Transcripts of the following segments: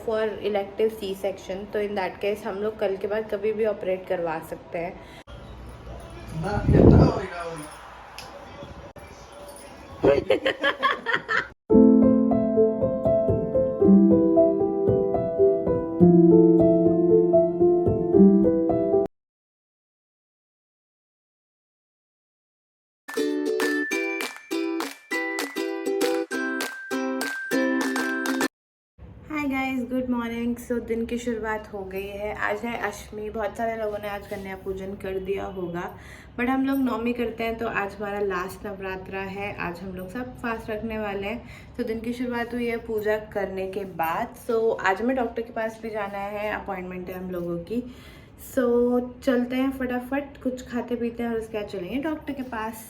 For elective C section, तो in that case हम लोग कल के बाद कभी भी ऑपरेट करवा सकते हैं। Hi guys, good morning. So दिन की शुरुआत हो गई है। आज है अष्टमी। बहुत सारे लोगों ने आज कन्या पूजन कर दिया होगा, बट हम लोग नौमी करते हैं, तो आज हमारा लास्ट नवरात्रा है। आज हम लोग सब फास्ट रखने वाले हैं। तो दिन की शुरुआत हुई है पूजा करने के बाद। सो आज हमें डॉक्टर के पास भी जाना है, अपॉइंटमेंट है हम लोगों की। सो चलते हैं फटाफट, कुछ खाते पीते हैं और उसके बाद चलेंगे डॉक्टर के पास।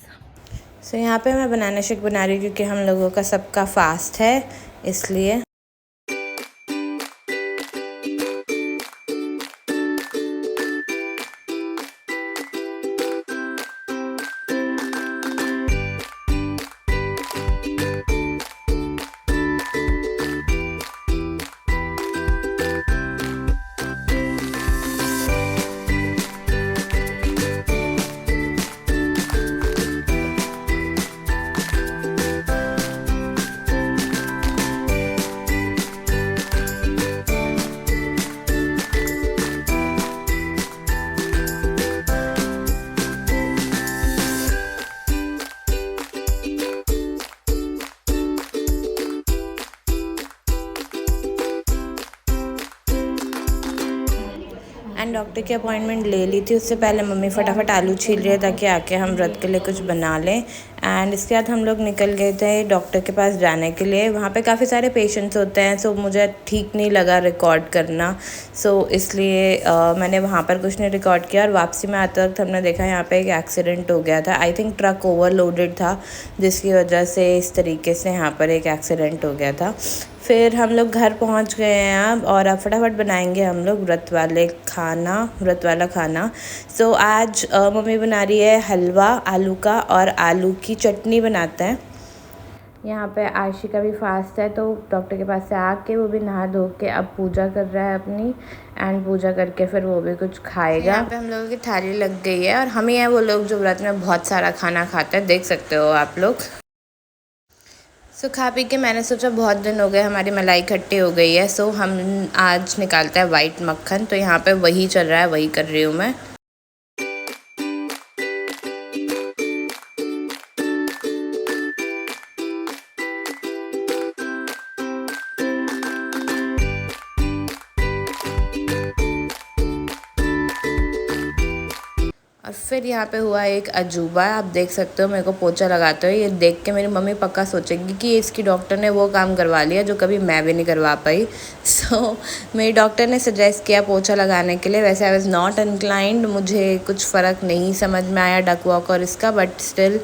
सो यहाँ पे मैं बनाना शेक बना रही हूँ क्योंकि हम लोगों का सबका फास्ट है, इसलिए। एंड डॉक्टर की अपॉइंटमेंट ले ली थी। उससे पहले मम्मी फटाफट आलू छील रही है ताकि आके हम व्रत के लिए कुछ बना लें। एंड इसके बाद हम लोग निकल गए थे डॉक्टर के पास जाने के लिए। वहाँ पे काफ़ी सारे पेशेंट्स होते हैं, सो मुझे ठीक नहीं लगा रिकॉर्ड करना। सो इसलिए मैंने वहाँ पर कुछ नहीं रिकॉर्ड किया। और वापसी में आते वक्त हमने देखा यहाँ पे एक एक्सीडेंट हो गया था। आई थिंक ट्रक ओवरलोडेड था, जिसकी वजह से इस तरीके से यहाँ पर एक एक्सीडेंट हो गया था। फिर हम लोग घर पहुंच गए हैं अब, और अब फटाफट बनाएंगे हम लोग व्रत वाला खाना। सो आज मम्मी बना रही है हलवा आलू का, और आलू की चटनी बनाते हैं। यहाँ पे आशी का भी फास्ट है, तो डॉक्टर के पास से आके वो भी नहा धो के अब पूजा कर रहा है अपनी। एंड पूजा करके फिर वो भी कुछ खाएगा। यहाँ पे हम लोगों की थाली लग गई है, और हम ही हैं वो लोग जो व्रत में बहुत सारा खाना खाते हैं, देख सकते हो आप लोग। सो खा पी के मैंने सोचा बहुत दिन हो गए, हमारी मलाई खट्टी हो गई है। सो हम आज निकालते हैं वाइट मक्खन। तो यहाँ पे वही चल रहा है, वही कर रही हूँ मैं। और फिर यहाँ पे हुआ एक अजूबा। आप देख सकते हो मेरे को पोछा लगाते हुए। ये देख के मेरी मम्मी पक्का सोचेगी कि इसकी डॉक्टर ने वो काम करवा लिया जो कभी मैं भी नहीं करवा पाई। सो मेरी डॉक्टर ने सजेस्ट किया पोछा लगाने के लिए। वैसे आई वॉज नॉट इंक्लाइंड, मुझे कुछ फ़र्क नहीं समझ में आया डक वॉक और इसका, बट स्टिल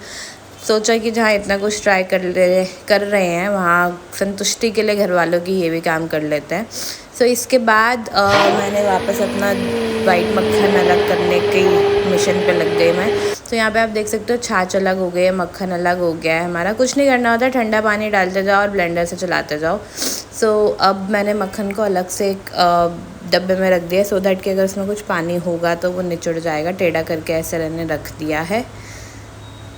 सोचा कि जहाँ इतना कुछ ट्राई कर रहे हैं, वहाँ संतुष्टि के लिए घर वालों की ये भी काम कर लेते हैं। सो इसके बाद मैंने वापस अपना वाइट मक्खन अलग करने की मिशन पे लग गई मैं। तो यहाँ पे आप देख सकते हो छाछ अलग हो गई है, मक्खन अलग हो गया है हमारा। कुछ नहीं करना होता, ठंडा पानी डालते जाओ और ब्लेंडर से चलाते जाओ। सो अब मैंने मक्खन को अलग से एक डब्बे में रख दिया, सो दैट कि अगर उसमें कुछ पानी होगा तो वो निचुड़ जाएगा। टेढ़ा करके ऐसे मैंने रख दिया है।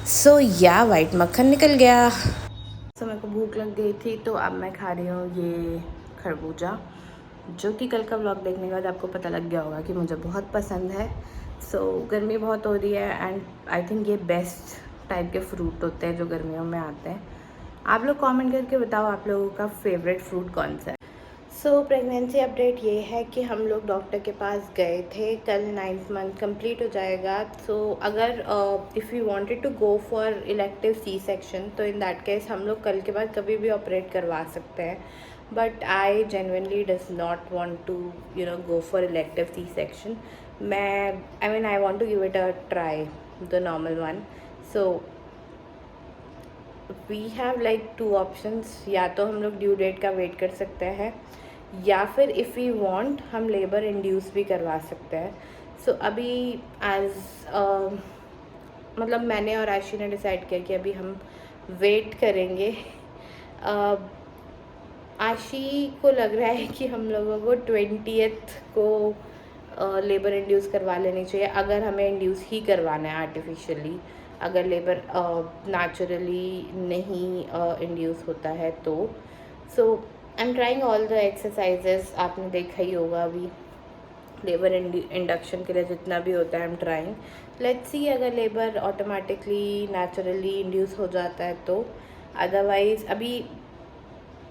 सो या वाइट मक्खन निकल गया। सो मेरे को भूख लग गई थी, तो अब मैं खा रही हूँ ये खरबूजा, जो कि कल का व्लॉग देखने के बाद आपको पता लग गया होगा कि मुझे बहुत पसंद है। सो गर्मी बहुत हो रही है, एंड आई थिंक ये बेस्ट टाइप के फ्रूट होते हैं जो गर्मियों में आते हैं। आप लोग कमेंट करके बताओ आप लोगों का फेवरेट फ्रूट कौन सा है। सो प्रेगनेंसी अपडेट ये है कि हम लोग डॉक्टर के पास गए थे। कल 9th मंथ कंप्लीट हो जाएगा। सो अगर if you wanted to go for elective C section, तो इन दैट केस हम लोग कल के बाद कभी भी ऑपरेट करवा सकते हैं। But I genuinely does not want to go for elective C section. I want to give it a try, the normal one. So we have like 2 options. या तो हम लोग ड्यू डेट का वेट कर सकते हैं, या फिर इफ़ वी वांट हम लेबर इंड्यूस भी करवा सकते हैं। सो अभी मतलब मैंने और आशी ने डिसाइड किया कि अभी हम वेट करेंगे। आशी को लग रहा है कि हम लोगों को 20th को लेबर इंड्यूस करवा लेनी चाहिए, अगर हमें इंड्यूस ही करवाना है आर्टिफिशियली। अगर लेबर नेचुरली नहीं इंड्यूस होता है तो। So I am trying all the exercises, आपने देखा ही होगा अभी लेबर इंडक्शन के लिए जितना भी होता है। आई एम ट्राइंग, लेट्स सी अगर लेबर ऑटोमेटिकली नेचुरली इंड्यूस हो जाता है तो। अदरवाइज़ अभी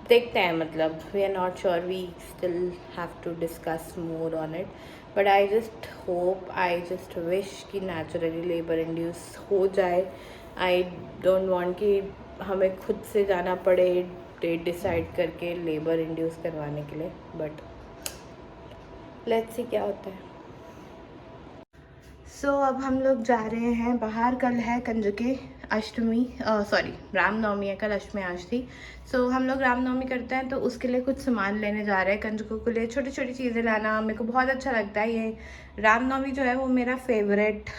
देखते हैं, मतलब we are not sure, we still have to discuss more on it. But I just hope, I just wish कि नेचुरली लेबर इंड्यूस हो जाए। आई डोंट वांट कि हमें खुद से जाना पड़े डेट डिसाइड करके लेबर इंड्यूस करवाने के लिए, बट लेट्स सी क्या होता है। सो अब हम लोग जा रहे हैं बाहर। कल है कंजके अष्टमी, सॉरी रामनवमी है, कल अष्टमी आज थी। सो हम लोग रामनवमी करते हैं तो उसके लिए कुछ सामान लेने जा रहे हैं। कंजकों के लिए छोटी छोटी चीज़ें लाना मेरे को बहुत अच्छा लगता है। ये रामनवमी जो है वो मेरा फेवरेट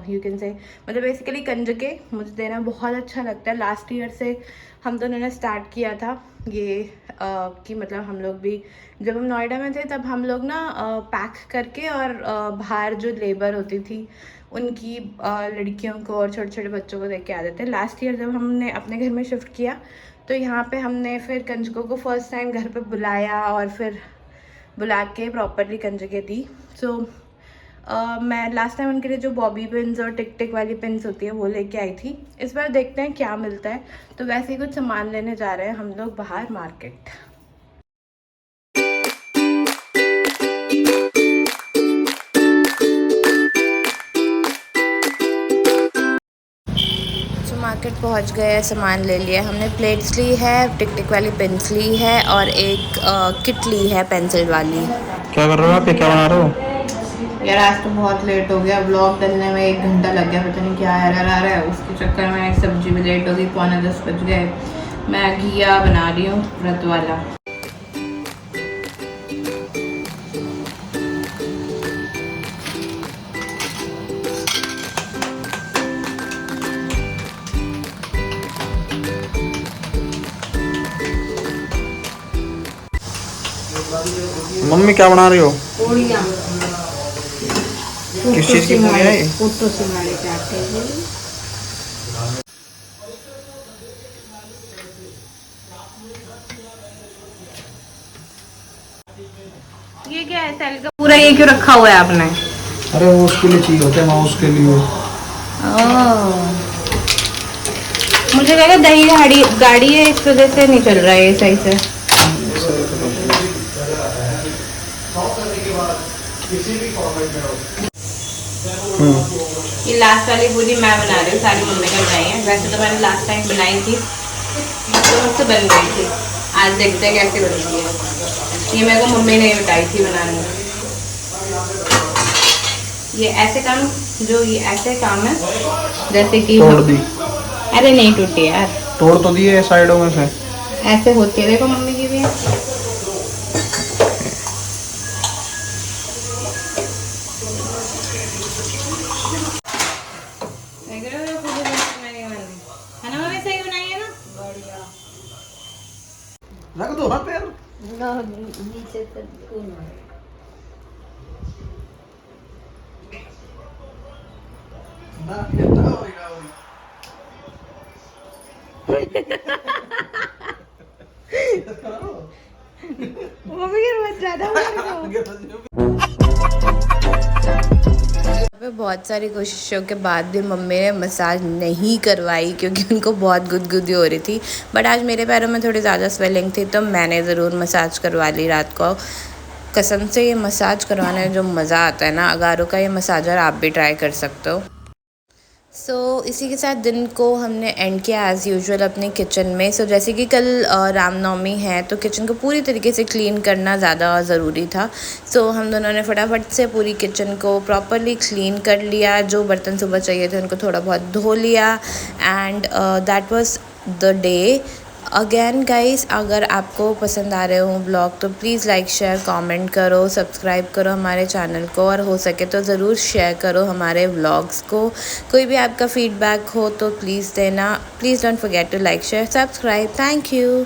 यू कैन से, मतलब बेसिकली कंजके मुझे देना बहुत अच्छा लगता है। लास्ट ईयर से हम दोनों ने स्टार्ट किया था ये कि मतलब हम लोग भी जब हम नोएडा में थे तब हम लोग ना पैक करके और बाहर जो लेबर होती थी उनकी लड़कियों को और छोटे छोटे बच्चों को देख के आते थे। लास्ट ईयर जब हमने अपने घर में शिफ्ट किया तो यहाँ पे हमने फिर कंजकों को फर्स्ट टाइम घर पे बुलाया और फिर बुला के प्रॉपरली कंजके दी। सो मैं लास्ट टाइम उनके लिए जो बॉबी पिन्स और टिक टिक वाली पिन्स होती है वो लेके आई थी। इस बार देखते हैं क्या मिलता है। तो वैसे ही कुछ सामान लेने जा रहे हैं हम लोग बाहर मार्केट। मार्केट पहुंच गए, सामान ले लिया हमने। प्लेट्स ली है, टिक टिक वाली पेंस ली है और एक किट ली है पेंसिल वाली। क्या कर रहे हो आप? क्या बना रहे हो? यार आज तो बहुत लेट हो गया, ब्लॉग डलने में 1 घंटा लग गया, पता नहीं क्या एरर आ रहा है। उसके चक्कर में सब्जी भी लेट हो गई, 9:45 बज गए। मैं घिया बना रही हूँ व्रत वाला। मम्मी क्या बना रही हो? पूड़ियाँ। किस चीज़ की पूड़ियाँ है ये? कुट्टू सिंघाड़े के आटे की। ये क्या है? सेल का पूरा ये क्यों रखा हुआ है आपने? अरे वो उसके लिए चाहिए होता है, माउस के लिए। मुझे लगा दही गाड़ी है इस वजह से नहीं चल रहा है ये सही से। ये लास्ट वाली पूरी मैं बना रही हूँ, सारी मम्मी ने बनाई है। वैसे तो मैंने लास्ट टाइम बनाई थी तो मुझसे बन गई थी। आज देखते हैं कैसे बनेगी ये मेरे को मम्मी ने बताई थी बनाने। ये ऐसे काम, जो ये ऐसे काम है जैसे कि तोड़ दी। अरे नहीं टूटी यार, तोड़ तो दिए साइडों में से। ऐसे होती है, देखो मम्मी की भी है। है ना मम्मी, सही बनाई है ना? रख दो ना पैर। नीचे तक मम्मी की बहुत ज्यादा बहुत सारी कोशिशों के बाद भी मम्मी ने मसाज नहीं करवाई क्योंकि उनको बहुत गुदगुदी हो रही थी। बट आज मेरे पैरों में थोड़ी ज़्यादा स्वेलिंग थी तो मैंने ज़रूर मसाज करवा ली रात को। कसम से ये मसाज करवाने में जो मज़ा आता है ना, अगारो का ये मसाजर आप भी ट्राई कर सकते हो। इसी के साथ दिन को हमने एंड किया एज़ यूजुअल अपने किचन में। जैसे कि कल रामनवमी है तो किचन को पूरी तरीके से क्लीन करना ज़्यादा ज़रूरी था। हम दोनों ने फटाफट से पूरी किचन को प्रॉपरली क्लीन कर लिया। जो बर्तन सुबह चाहिए थे उनको थोड़ा बहुत धो लिया and that was the day. Again guys, अगर आपको पसंद आ रहे हो ब्लॉग तो प्लीज़ लाइक शेयर कमेंट करो, सब्सक्राइब करो हमारे चैनल को और हो सके तो ज़रूर शेयर करो हमारे व्लॉग्स को। कोई भी आपका फीडबैक हो तो प्लीज़ देना। Please don't forget to like share subscribe. Thank you.